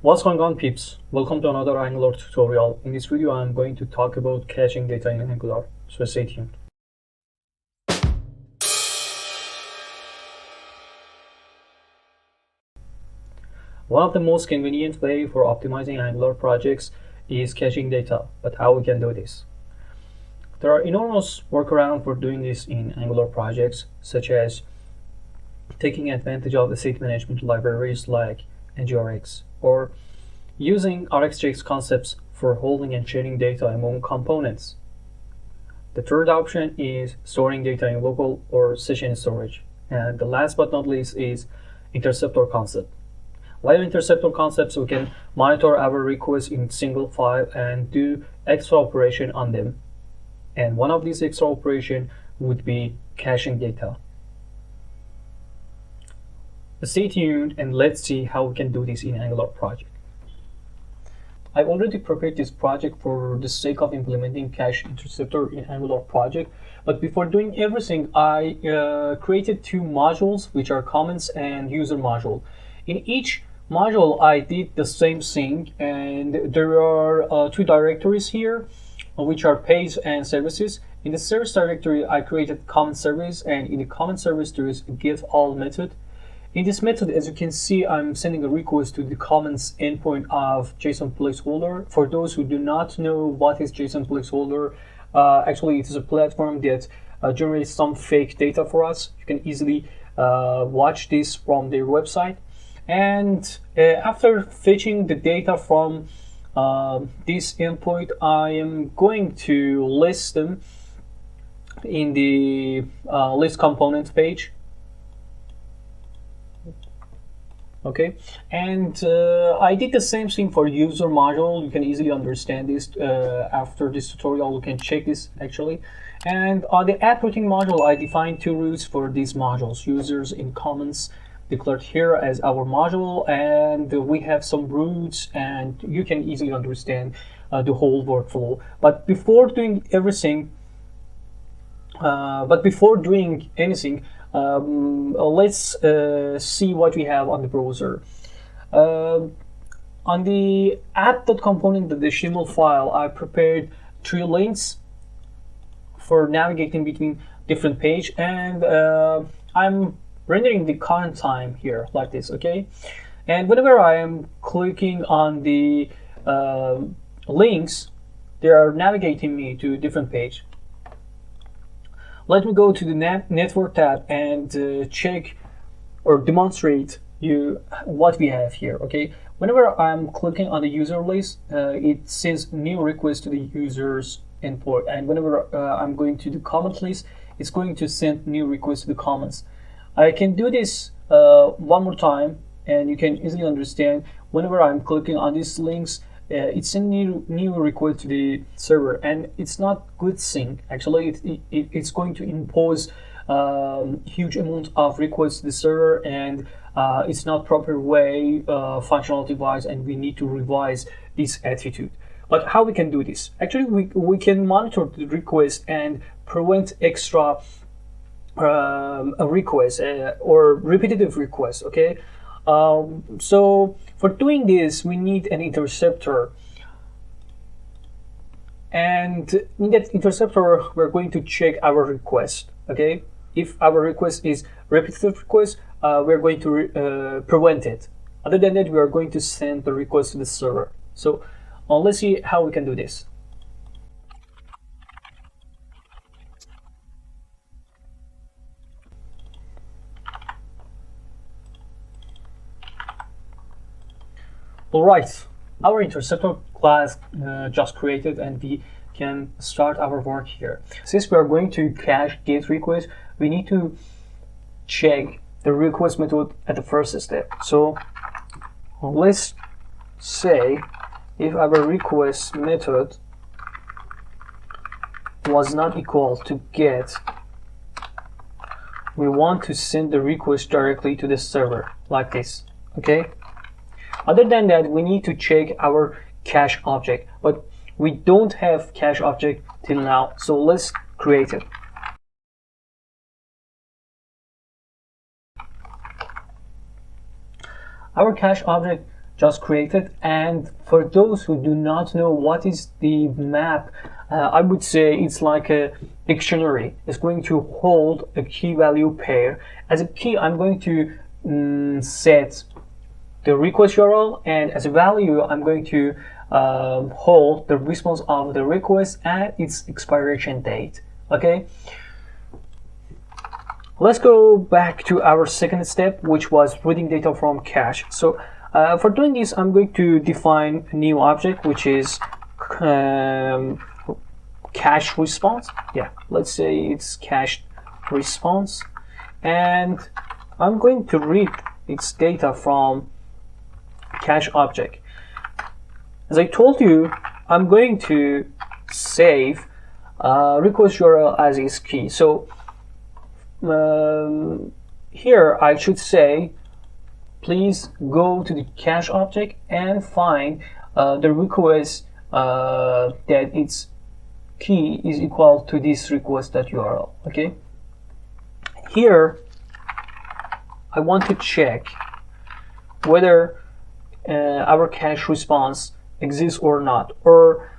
What's going on, peeps? Welcome to another Angular tutorial. In this video I'm going to talk about caching data in Angular, so stay tuned. One of the most convenient way for optimizing Angular projects is caching data, but how we can do this? There are enormous workarounds for doing this in Angular projects, such as taking advantage of the state management libraries like NGRX, or using RXJS concepts for holding and sharing data among components. The third option is storing data in local or session storage. And the last but not least is interceptor concept. Via interceptor concepts, we can monitor our requests in single file and do extra operation on them. And one of these extra operation would be caching data. Stay tuned and let's see how we can do this in Angular project. I already prepared this project for the sake of implementing cache interceptor in Angular project, but before doing everything, I created two modules, which are comments and user module. In each module, I did the same thing, and there are two directories here, which are page and services. In the service directory, I created comment service, and in the comment service, there is a get all method. In this method, as you can see, I'm sending a request to the comments endpoint of JSON placeholder. For those who do not know what is JSON placeholder, actually it is a platform that generates some fake data for us. You can easily watch this from their website. And after fetching the data from this endpoint, I am going to list them in the list component page. Okay, and I did the same thing for user module. You can easily understand this after this tutorial. You can check this actually. And on the app routing module, I defined two routes for these modules. Users in comments declared here as our module, and we have some routes, and you can easily understand the whole workflow. But before doing everything, let's see what we have on the browser. On the app.component, the HTML file, I prepared three links for navigating between different pages, and I'm rendering the current time here like this, okay? And whenever I am clicking on the links, they are navigating me to a different page. Let me go to the network tab and check or demonstrate you what we have here, okay? Whenever I'm clicking on the user list, it sends new requests to the user's endpoint, and whenever I'm going to the comment list, it's going to send new requests to the comments. I can do this one more time, and you can easily understand whenever I'm clicking on these links, it's a new request to the server, and it's not good thing. Actually, it's going to impose huge amount of requests to the server, and it's not proper way functionality wise, and we need to revise this attitude. But how we can do this? Actually, we can monitor the request and prevent extra requests or repetitive requests, okay? So for doing this, we need an interceptor, and in that interceptor, we're going to check our request, okay? If our request is repetitive request, we're going to prevent it. Other than that, we are going to send the request to the server. So let's see how we can do this. Alright, our interceptor class just created, and we can start our work here. Since we are going to cache GET request, we need to check the request method at the first step. So let's say if our request method was not equal to GET, we want to send the request directly to the server like this, okay? Other than that, we need to check our cache object, but we don't have cache object till now, so let's create it. Our cache object just created. And for those who do not know what is the map, I would say it's like a dictionary. It's going to hold a key value pair. As a key, I'm going to set the request URL, and as a value, I'm going to hold the response of the request and its expiration date. Okay. Let's go back to our second step, which was reading data from cache. So for doing this, I'm going to define a new object, which is cache response. Yeah, let's say it's cache response, and I'm going to read its data from cache object. As I told you, I'm going to save request URL as its key. So here I should say, please go to the cache object and find the request that its key is equal to this request.url. Okay. Here I want to check whether our cache response exists or not, or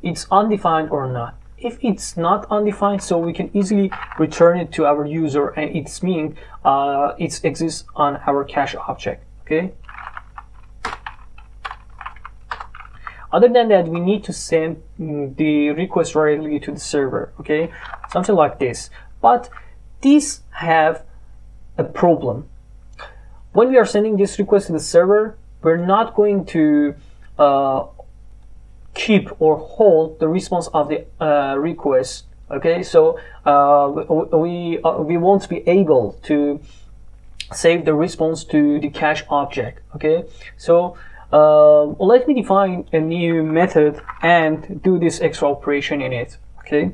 it's undefined or not. If it's not undefined, so we can easily return it to our user, and it's meaning it exists on our cache object. Okay. Other than that, we need to send the request directly to the server. Okay, something like this. But these have a problem. When we are sending this request to the server, we're not going to keep or hold the response of the request. Okay, so we won't be able to save the response to the cache object. Okay, so let me define a new method and do this extra operation in it. Okay,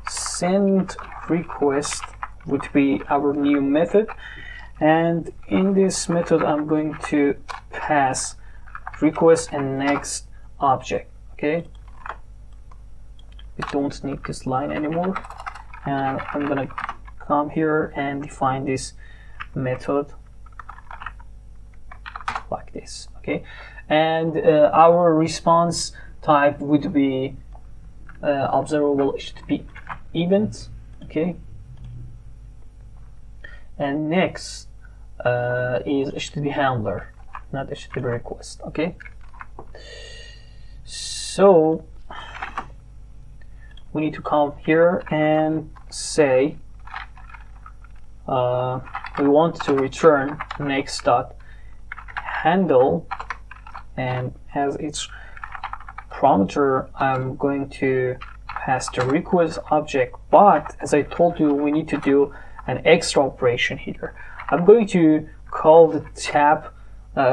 send request would be our new method, and in this method I'm going to pass request and next object. Okay, we don't need this line anymore, and I'm gonna come here and define this method like this. Okay, and our response type would be observable HTTP event. Okay, and next is HTTP handler, not HTTP request. Okay, so we need to come here and say we want to return next dot handle, and as its parameter I'm going to pass the request object. But as I told you, we need to do an extra operation here. I'm going to call the tab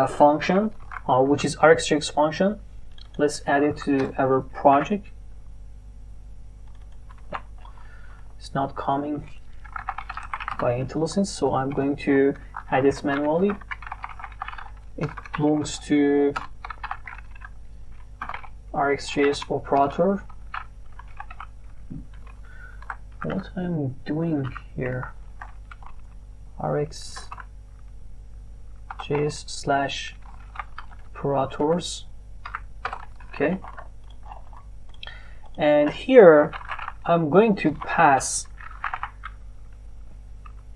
function, which is RXJS function. Let's add it to our project. It's not coming by IntelliSense, so I'm going to add it manually. It belongs to RxJS operator. What I'm doing here, RxJS / operators. Okay, and here I'm going to pass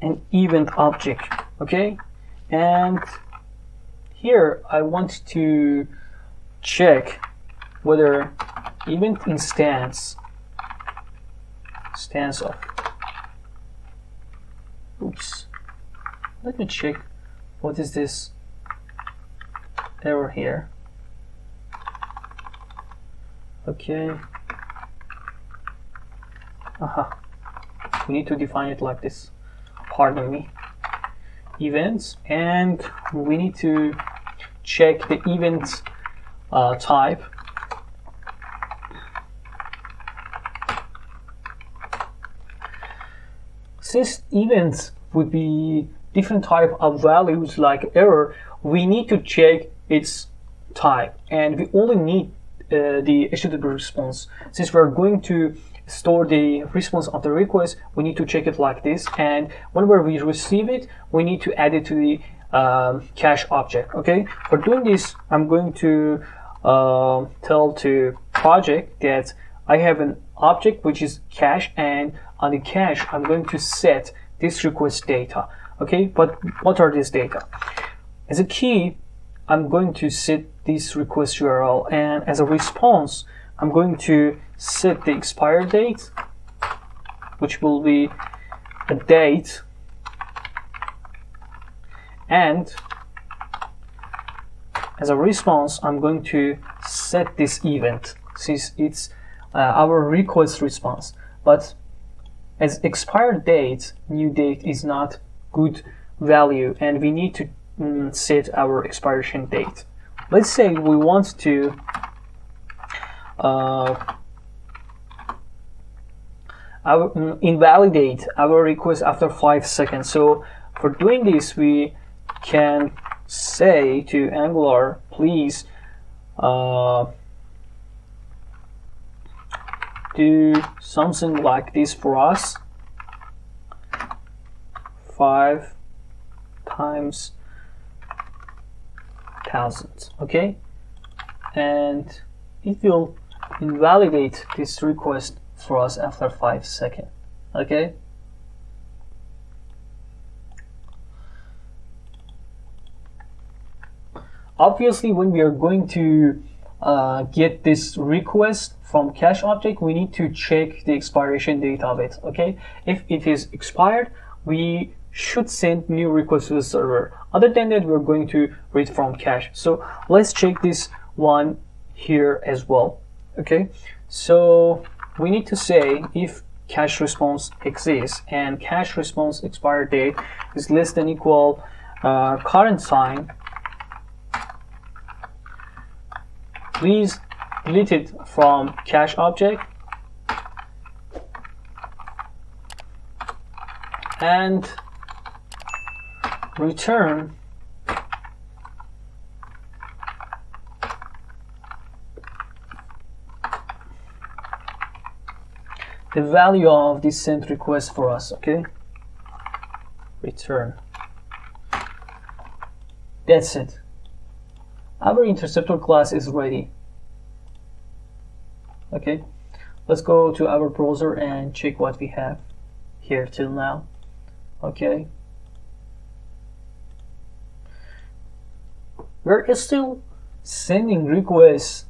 an event object. Okay, and here I want to check whether event instance of, oops, let me check what is this error here. Okay, we need to define it like this, pardon me, events, and we need to check the event type. Since events would be different type of values like error, we need to check its type, and we only need the HTTP response. Since we're going to store the response of the request, we need to check it like this, and whenever we receive it, we need to add it to the cache object. Okay, for doing this, I'm going to tell to project that I have an object which is cache, and on the cache I'm going to set this request data. Okay, but what are these data? As a key, I'm going to set this request URL, and as a response, I'm going to set the expire date, which will be a date, and as a response, I'm going to set this event since it's our request response. But as expired date, new date is not good value, and we need to set our expiration date. Let's say we want to invalidate our request after 5 seconds. So for doing this, we can say to Angular, please do something like this for us, 5 times 1000. Okay, and it will invalidate this request for us after 5 seconds. Okay, obviously when we are going to get this request from cache object, we need to check the expiration date of it. Okay, if it is expired, we should send new request to the server. Other than that, we're going to read from cache. So let's check this one here as well. Okay, so we need to say if cache response exists and cache response expire date is less than equal current sign, please delete it from cache object and return the value of this sent request for us. Okay, return. That's it. Our interceptor class is ready. Okay, let's go to our browser and check what we have here till now. Okay, we're still sending requests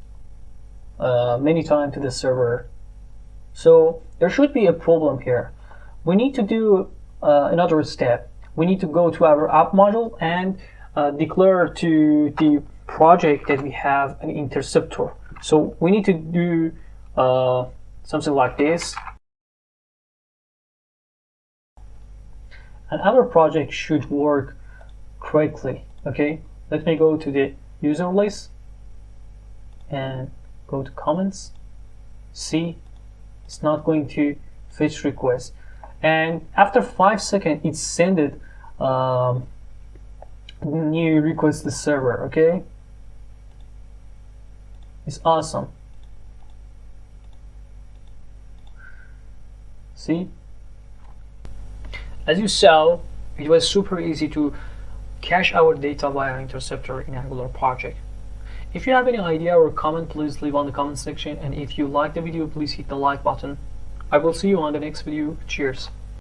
many times to the server, so there should be a problem here. We need to do another step. We need to go to our app module and declare to the project that we have an interceptor. So we need to do something like this, and our project should work correctly. Okay, let me go to the user list and go to comments. See, it's not going to fetch request, and after 5 seconds it sended new request to the server. Okay, it's awesome. See, as you saw, it was super easy to cache our data via interceptor in Angular project. If you have any idea or comment, please leave on the comment section, and if you like the video, please hit the like button. I will see you on the next video. Cheers.